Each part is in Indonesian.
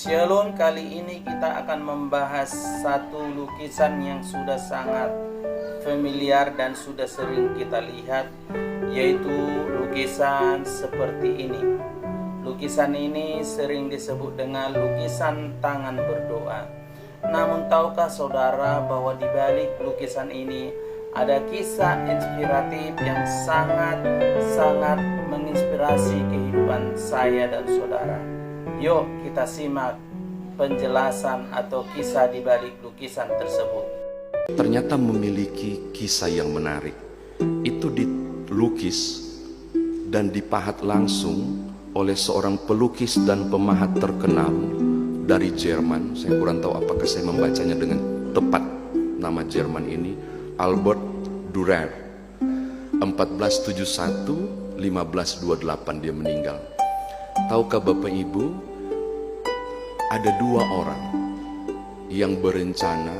Shalom, kali ini kita akan membahas satu lukisan yang sudah sangat familiar dan sudah sering kita lihat, yaitu lukisan seperti ini. Lukisan ini sering disebut dengan lukisan tangan berdoa. Namun tahukah saudara bahwa di balik lukisan ini ada kisah inspiratif yang sangat menginspirasi kehidupan saya dan saudara. Yuk kita simak penjelasan atau kisah di balik lukisan tersebut. Ternyata memiliki kisah yang menarik. Itu dilukis dan dipahat langsung oleh seorang pelukis dan pemahat terkenal dari Jerman. Saya kurang tahu apakah saya membacanya dengan tepat nama Jerman ini, Albert Dürer. 1471-1528 dia meninggal. Tahukah Bapak Ibu, ada dua orang yang berencana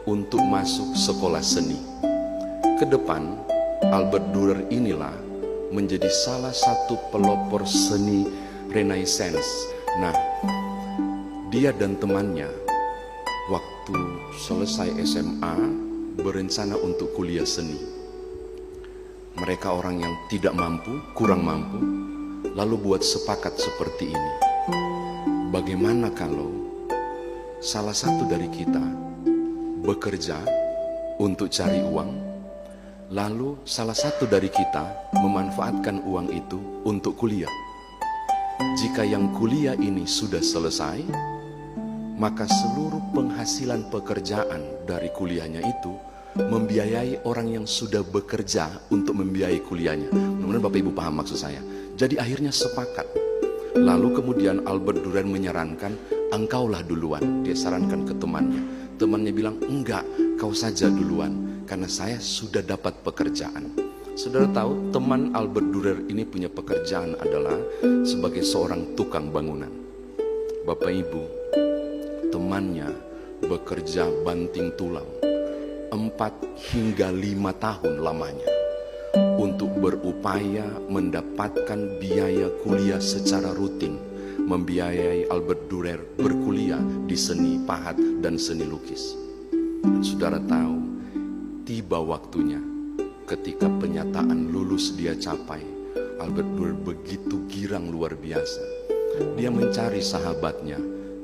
untuk masuk sekolah seni. Ke depan, Albert Dürer inilah menjadi salah satu pelopor seni Renaissance. Nah, dia dan temannya waktu selesai SMA berencana untuk kuliah seni. Mereka orang yang tidak mampu, kurang mampu, lalu buat sepakat seperti ini. Bagaimana kalau salah satu dari kita bekerja untuk cari uang, lalu salah satu dari kita memanfaatkan uang itu untuk kuliah. Jika yang kuliah ini sudah selesai, maka seluruh penghasilan pekerjaan dari kuliahnya itu membiayai orang yang sudah bekerja untuk membiayai kuliahnya. Mudah-mudahan Bapak Ibu paham maksud saya. Jadi akhirnya sepakat. Lalu kemudian Albert Dürer menyarankan, engkaulah duluan. Dia sarankan ke temannya. Temannya bilang, enggak, kau saja duluan, karena saya sudah dapat pekerjaan. Saudara tahu, teman Albert Dürer ini punya pekerjaan adalah sebagai seorang tukang bangunan. Bapak Ibu, temannya bekerja banting tulang 4 hingga 5 tahun lamanya untuk berupaya mendapatkan biaya kuliah secara rutin, membiayai Albert Dürer berkuliah di seni pahat dan seni lukis. Dan saudara tahu, tiba waktunya ketika penyataan lulus dia capai. Albert Dürer begitu girang luar biasa. Dia mencari sahabatnya,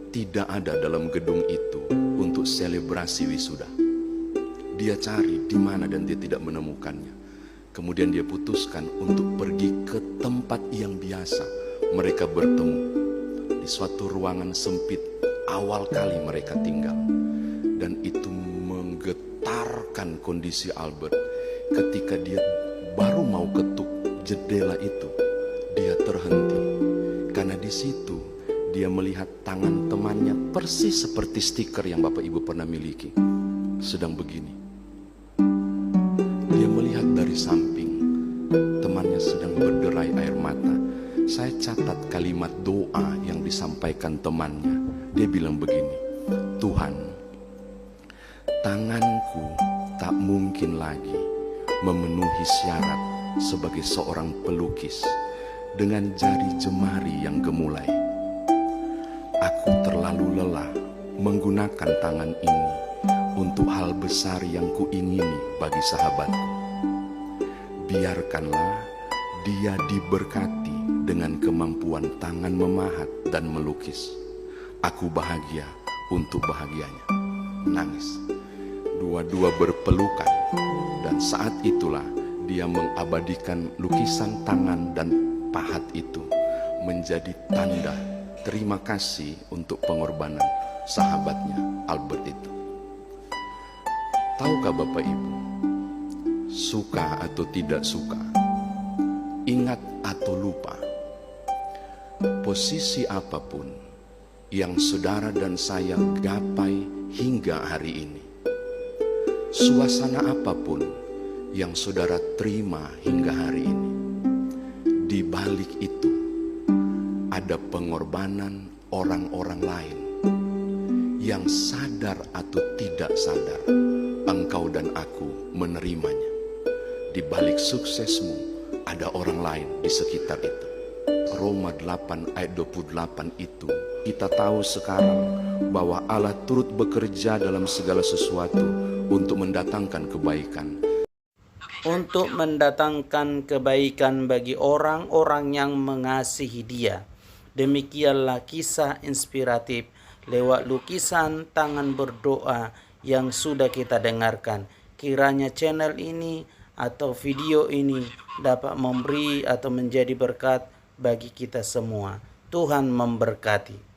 tidak ada dalam gedung itu untuk selebrasi wisuda. Dia cari di mana dan dia tidak menemukannya. Kemudian dia putuskan untuk pergi ke tempat yang biasa mereka bertemu, di suatu ruangan sempit awal kali mereka tinggal. Dan itu menggetarkan kondisi Albert. Ketika dia baru mau ketuk jendela itu, dia terhenti. Karena di situ dia melihat tangan temannya persis seperti stiker yang Bapak Ibu pernah miliki, sedang begini. Dia melihat dari samping, temannya sedang berderai air mata. Saya catat kalimat doa yang disampaikan temannya. Dia bilang begini, Tuhan, tanganku tak mungkin lagi memenuhi syarat sebagai seorang pelukis dengan jari jemari yang gemulai. Aku terlalu lelah menggunakan tangan ini untuk hal besar yang kuingini bagi sahabatku. Biarkanlah dia diberkati dengan kemampuan tangan memahat dan melukis. Aku bahagia untuk bahagianya. Menangis. Dua-dua berpelukan, dan saat itulah dia mengabadikan lukisan tangan dan pahat itu menjadi tanda terima kasih untuk pengorbanan sahabatnya Albert itu. Tahukah Bapak Ibu, suka atau tidak suka, ingat atau lupa, posisi apapun yang saudara dan saya gapai hingga hari ini, suasana apapun yang saudara terima hingga hari ini, di balik itu ada pengorbanan orang-orang lain yang sadar atau tidak sadar, engkau dan aku menerimanya. Di balik suksesmu ada orang lain di sekitar itu. Roma 8 ayat 28 itu, kita tahu sekarang bahwa Allah turut bekerja dalam segala sesuatu untuk mendatangkan kebaikan. Untuk mendatangkan kebaikan bagi orang-orang yang mengasihi Dia. Demikianlah kisah inspiratif lewat lukisan tangan berdoa yang sudah kita dengarkan. Kiranya channel ini atau video ini dapat memberi atau menjadi berkat bagi kita semua. Tuhan memberkati.